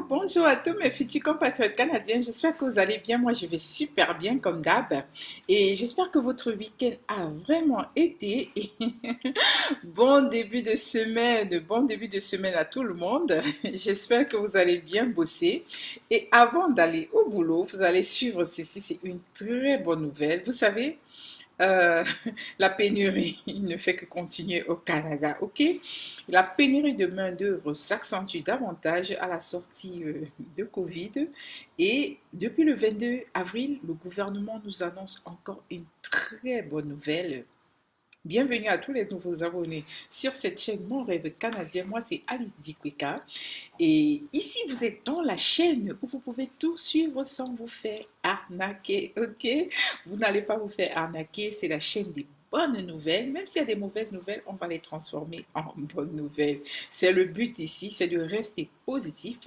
Bonjour à tous mes futurs compatriotes canadiens. J'espère que vous allez bien. Moi, je vais super bien comme d'hab. Et j'espère que votre week-end a vraiment été. Bon début de semaine à tout le monde. J'espère que vous allez bien bosser. Et avant d'aller au boulot, vous allez suivre ceci. C'est une très bonne nouvelle. Vous savez, euh, la pénurie ne fait que continuer au Canada, ok? La pénurie de main-d'œuvre s'accentue davantage à la sortie de Covid et depuis le 22 avril, le gouvernement nous annonce encore une très bonne nouvelle. Bienvenue à tous les nouveaux abonnés sur cette chaîne Mon Rêve Canadien. Moi, c'est Alice Dikweka. Et ici, vous êtes dans la chaîne où vous pouvez tout suivre sans vous faire arnaquer, ok? Vous n'allez pas vous faire arnaquer, c'est la chaîne des bonnes nouvelles. Même s'il y a des mauvaises nouvelles, on va les transformer en bonnes nouvelles. C'est le but ici, c'est de rester positif,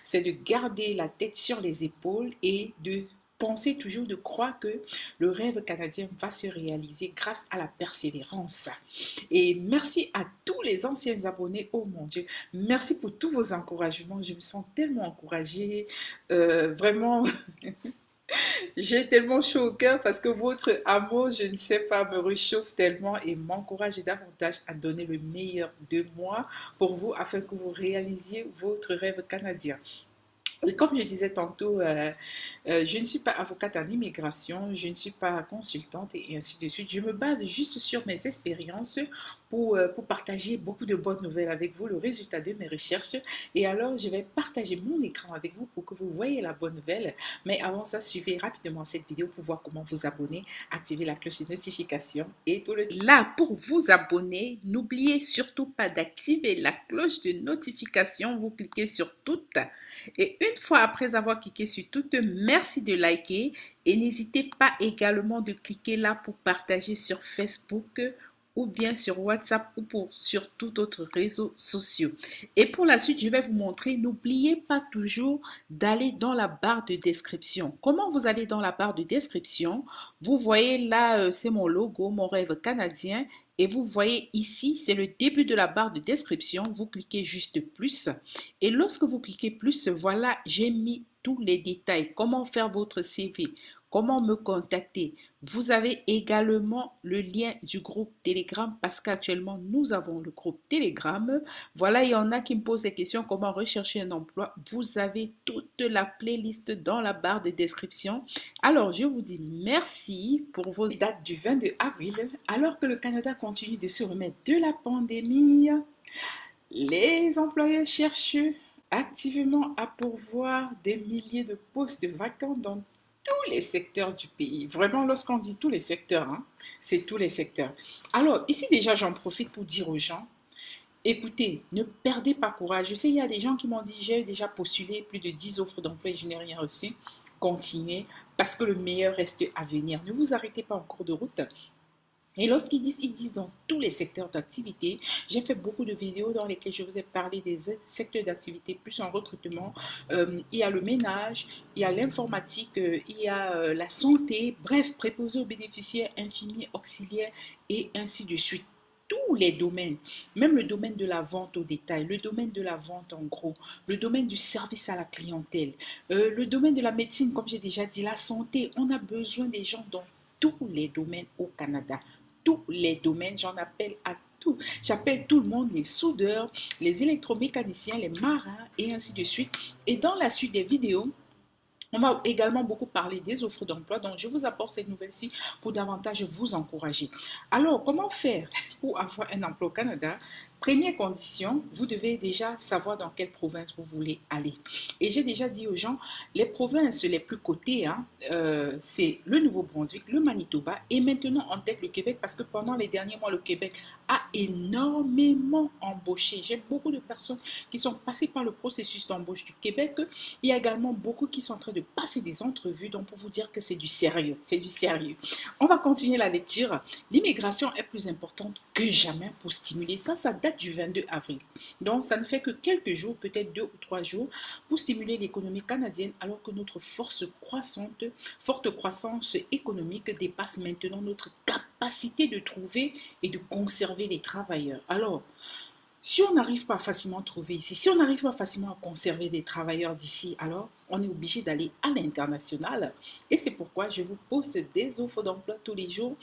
c'est de garder la tête sur les épaules et de penser toujours, de croire que le rêve canadien va se réaliser grâce à la persévérance. Et merci à tous les anciens abonnés. Oh mon Dieu, merci pour tous vos encouragements. Je me sens tellement encouragée. Vraiment, j'ai tellement chaud au cœur parce que votre amour, je ne sais pas, me réchauffe tellement et m'encourage davantage à donner le meilleur de moi pour vous afin que vous réalisiez votre rêve canadien. Et comme je disais tantôt, je ne suis pas avocate en immigration, je ne suis pas consultante et ainsi de suite. Je me base juste sur mes expériences pour partager beaucoup de bonnes nouvelles avec vous, le résultat de mes recherches. Et alors, je vais partager mon écran avec vous pour que vous voyez la bonne nouvelle. Mais avant ça, suivez rapidement cette vidéo pour voir comment vous abonner, activer la cloche de notification et tout le... Là, pour vous abonner, n'oubliez surtout pas d'activer la cloche de notification. Vous cliquez sur toutes. Et une fois après avoir cliqué sur toutes, merci de liker et n'hésitez pas également de cliquer là pour partager sur Facebook ou bien sur WhatsApp ou sur tout autre réseau social. Et pour la suite, je vais vous montrer, n'oubliez pas toujours d'aller dans la barre de description. Comment vous allez dans la barre de description? Vous voyez là, c'est mon logo, mon rêve canadien. Et vous voyez ici, c'est le début de la barre de description. Vous cliquez juste plus. Et lorsque vous cliquez plus, voilà, j'ai mis tous les détails. Comment faire votre CV, comment me contacter. Vous avez également le lien du groupe Telegram parce qu'actuellement, nous avons le groupe Telegram. Voilà, il y en a qui me posent des questions, comment rechercher un emploi. Vous avez toute la playlist dans la barre de description. Alors, je vous dis merci pour vos dates du 22 avril. Alors que le Canada continue de se remettre de la pandémie, les employeurs cherchent activement à pourvoir des milliers de postes vacants dans tous les secteurs du pays. Vraiment, lorsqu'on dit tous les secteurs, hein, c'est tous les secteurs. Alors, ici déjà, j'en profite pour dire aux gens, écoutez, ne perdez pas courage. Je sais, il y a des gens qui m'ont dit, j'ai déjà postulé plus de 10 offres d'emploi et je n'ai rien reçu. Continuez, parce que le meilleur reste à venir. Ne vous arrêtez pas en cours de route. Et lorsqu'ils disent dans tous les secteurs d'activité. J'ai fait beaucoup de vidéos dans lesquelles je vous ai parlé des secteurs d'activité plus en recrutement. Il y a le ménage, il y a l'informatique, il y a la santé, bref, préposés aux bénéficiaires, infirmiers, auxiliaires et ainsi de suite. Tous les domaines, même le domaine de la vente au détail, le domaine de la vente en gros, le domaine du service à la clientèle, le domaine de la médecine, comme j'ai déjà dit, la santé, on a besoin des gens dans tous les domaines au Canada. Tous les domaines, j'en appelle à tout. J'appelle tout le monde, les soudeurs, les électromécaniciens, les marins et ainsi de suite. Et dans la suite des vidéos, on va également beaucoup parler des offres d'emploi, donc je vous apporte cette nouvelle-ci pour davantage vous encourager. Alors, comment faire pour avoir un emploi au Canada? Première condition, vous devez déjà savoir dans quelle province vous voulez aller. Et j'ai déjà dit aux gens, les provinces les plus cotées, hein, c'est le Nouveau-Brunswick, le Manitoba et maintenant en tête le Québec parce que pendant les derniers mois, le Québec a énormément embauché. J'ai beaucoup de personnes qui sont passées par le processus d'embauche du Québec. Il y a également beaucoup qui sont en train de passer des entrevues, donc pour vous dire que c'est du sérieux, c'est du sérieux. On va continuer la lecture. L'immigration est plus importante que jamais pour stimuler. Ça date du 22 avril. Donc, ça ne fait que quelques jours, peut-être 2 ou 3 jours, pour stimuler l'économie canadienne, alors que notre forte croissance économique dépasse maintenant notre capacité de trouver et de conserver les travailleurs. Alors, Si on n'arrive pas facilement à trouver ici, si on n'arrive pas facilement à conserver des travailleurs d'ici, alors on est obligé d'aller à l'international. Et c'est pourquoi je vous poste des offres d'emploi tous les jours.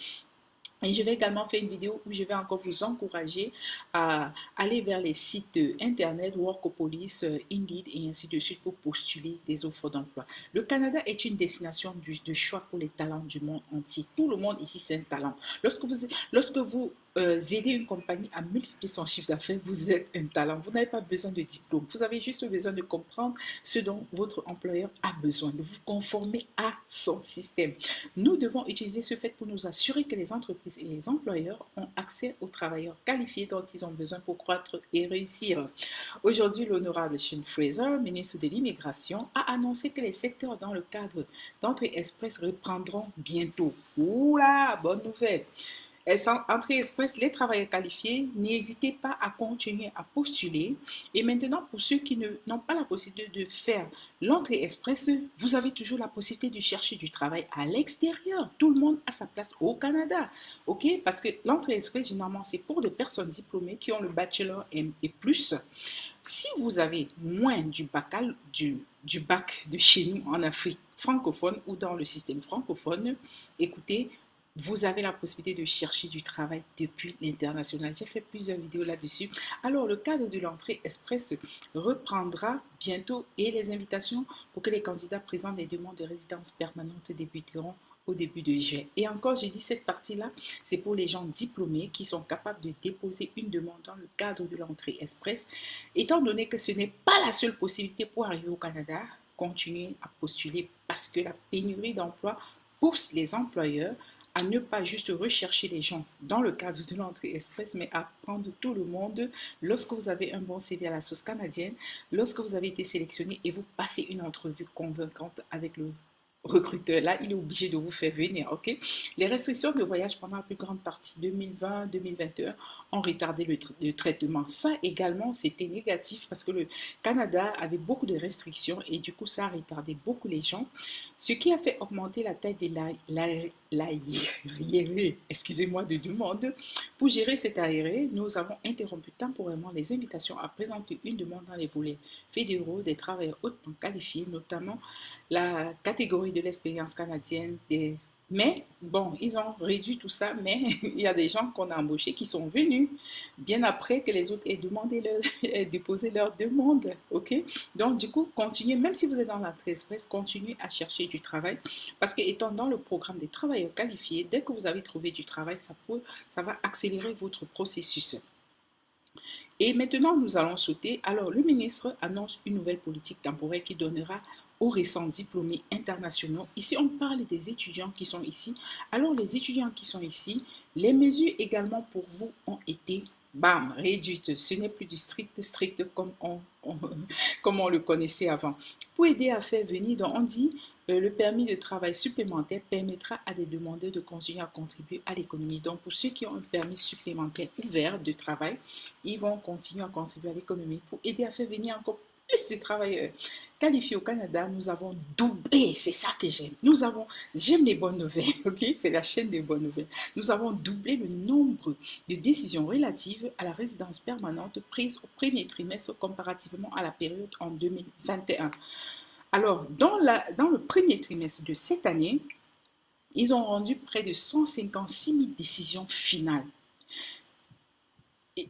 Et je vais également faire une vidéo où je vais encore vous encourager à aller vers les sites internet, Workopolis, Indeed et ainsi de suite pour postuler des offres d'emploi. Le Canada est une destination de choix pour les talents du monde entier. Tout le monde ici, c'est un talent. Lorsque vous aidez une compagnie à multiplier son chiffre d'affaires, vous êtes un talent. Vous n'avez pas besoin de diplôme. Vous avez juste besoin de comprendre ce dont votre employeur a besoin, de vous conformer à son système. Nous devons utiliser ce fait pour nous assurer que les entreprises et les employeurs ont accès aux travailleurs qualifiés dont ils ont besoin pour croître et réussir. Aujourd'hui, l'honorable Sean Fraser, ministre de l'Immigration, a annoncé que les secteurs dans le cadre d'entrée express reprendront bientôt. Oula, bonne nouvelle! Entrée express, les travailleurs qualifiés, n'hésitez pas à continuer à postuler. Et maintenant, pour ceux qui n'ont pas la possibilité de faire l'entrée express, vous avez toujours la possibilité de chercher du travail à l'extérieur. Tout le monde a sa place au Canada. OK? Parce que l'entrée express, généralement, c'est pour des personnes diplômées qui ont le bachelor et plus. Si vous avez moins du bac de chez nous en Afrique francophone ou dans le système francophone, écoutez, vous avez la possibilité de chercher du travail depuis l'international. J'ai fait plusieurs vidéos là-dessus. Alors, le cadre de l'entrée express reprendra bientôt et les invitations pour que les candidats présentent des demandes de résidence permanente débuteront au début de juin. Et encore, j'ai dit cette partie-là, c'est pour les gens diplômés qui sont capables de déposer une demande dans le cadre de l'entrée express. Étant donné que ce n'est pas la seule possibilité pour arriver au Canada, continuez à postuler parce que la pénurie d'emploi pousse les employeurs à ne pas juste rechercher les gens dans le cadre de l'entrée express, mais à prendre tout le monde lorsque vous avez un bon CV à la sauce canadienne, lorsque vous avez été sélectionné et vous passez une entrevue convaincante avec le recruteur. Là, il est obligé de vous faire venir, ok? Les restrictions de voyage pendant la plus grande partie 2020-2021 ont retardé le traitement. Ça également, c'était négatif parce que le Canada avait beaucoup de restrictions et du coup, ça a retardé beaucoup les gens, ce qui a fait augmenter la taille de l'arriéré, excusez-moi de demande. Pour gérer cet arriéré, nous avons interrompu temporairement les invitations à présenter une demande dans les volets fédéraux des travailleurs hautement qualifiés, notamment la catégorie de l'expérience canadienne des... Mais bon, ils ont réduit tout ça, mais il y a des gens qu'on a embauchés qui sont venus bien après que les autres aient déposé leur demande. Ok? Donc, du coup, continuez, même si vous êtes dans l'entrée express, continuez à chercher du travail parce que étant dans le programme des travailleurs qualifiés, dès que vous avez trouvé du travail, ça va accélérer votre processus. Et maintenant, nous allons sauter. Alors, le ministre annonce une nouvelle politique temporaire qui donnera aux récents diplômés internationaux. Ici, on parle des étudiants qui sont ici. Alors, les étudiants qui sont ici, les mesures également pour vous ont été, bam, réduites. Ce n'est plus du strict comme on le connaissait avant. Pour aider à faire venir, donc on dit, le permis de travail supplémentaire permettra à des demandeurs de continuer à contribuer à l'économie. Donc, pour ceux qui ont un permis supplémentaire ouvert de travail, ils vont continuer à contribuer à l'économie pour aider à faire venir encore plus de travailleurs qualifiés au Canada. Nous avons doublé, c'est ça que j'aime. J'aime les bonnes nouvelles, ok? C'est la chaîne des bonnes nouvelles. Nous avons doublé le nombre de décisions relatives à la résidence permanente prises au premier trimestre comparativement à la période en 2021. Alors, dans le premier trimestre de cette année, ils ont rendu près de 156 000 décisions finales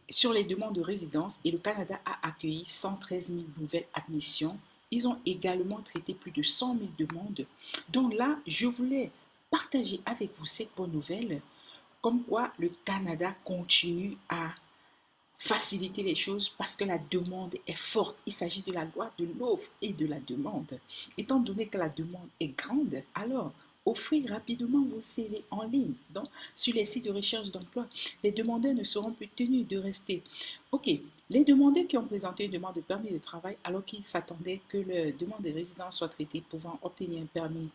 sur les demandes de résidence et le Canada a accueilli 113 000 nouvelles admissions. Ils ont également traité plus de 100 000 demandes. Donc là, je voulais partager avec vous cette bonne nouvelle, comme quoi le Canada continue à faciliter les choses parce que la demande est forte. Il s'agit de la loi de l'offre et de la demande. Étant donné que la demande est grande, alors offrez rapidement vos CV en ligne, donc sur les sites de recherche d'emploi. Les demandeurs ne seront plus tenus de rester. Ok, les demandeurs qui ont présenté une demande de permis de travail alors qu'ils s'attendaient que leur demande de résidence soit traitée pouvant obtenir un permis.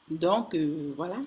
Donc, voilà.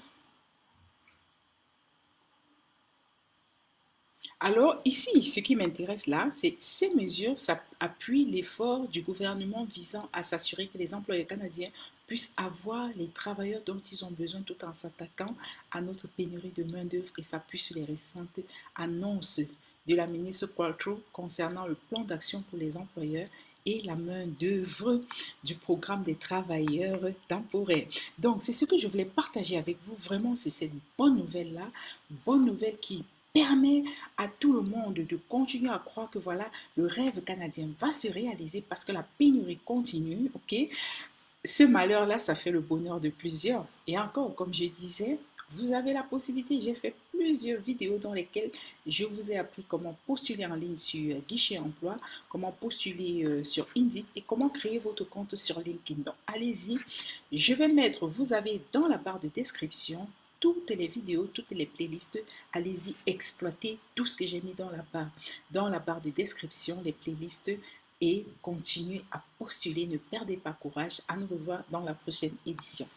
Alors ici, ce qui m'intéresse là, c'est ces mesures, ça appuie l'effort du gouvernement visant à s'assurer que les employeurs canadiens puissent avoir les travailleurs dont ils ont besoin tout en s'attaquant à notre pénurie de main-d'œuvre et s'appuie sur les récentes annonces de la ministre Qualtrough concernant le plan d'action pour les employeurs et la main-d'œuvre du programme des travailleurs temporaires. Donc, c'est ce que je voulais partager avec vous. Vraiment, c'est cette bonne nouvelle-là, bonne nouvelle qui permet à tout le monde de continuer à croire que voilà, le rêve canadien va se réaliser parce que la pénurie continue, ok? Ce malheur-là, ça fait le bonheur de plusieurs. Et encore, comme je disais, vous avez la possibilité, j'ai fait plusieurs vidéos dans lesquelles je vous ai appris comment postuler en ligne sur Guichet Emploi, comment postuler sur Indeed et comment créer votre compte sur LinkedIn. Donc, allez-y. Je vais mettre, vous avez dans la barre de description toutes les vidéos, toutes les playlists. Allez-y, exploitez tout ce que j'ai mis dans la barre de description, les playlists et continuez à postuler. Ne perdez pas courage. À nous revoir dans la prochaine édition.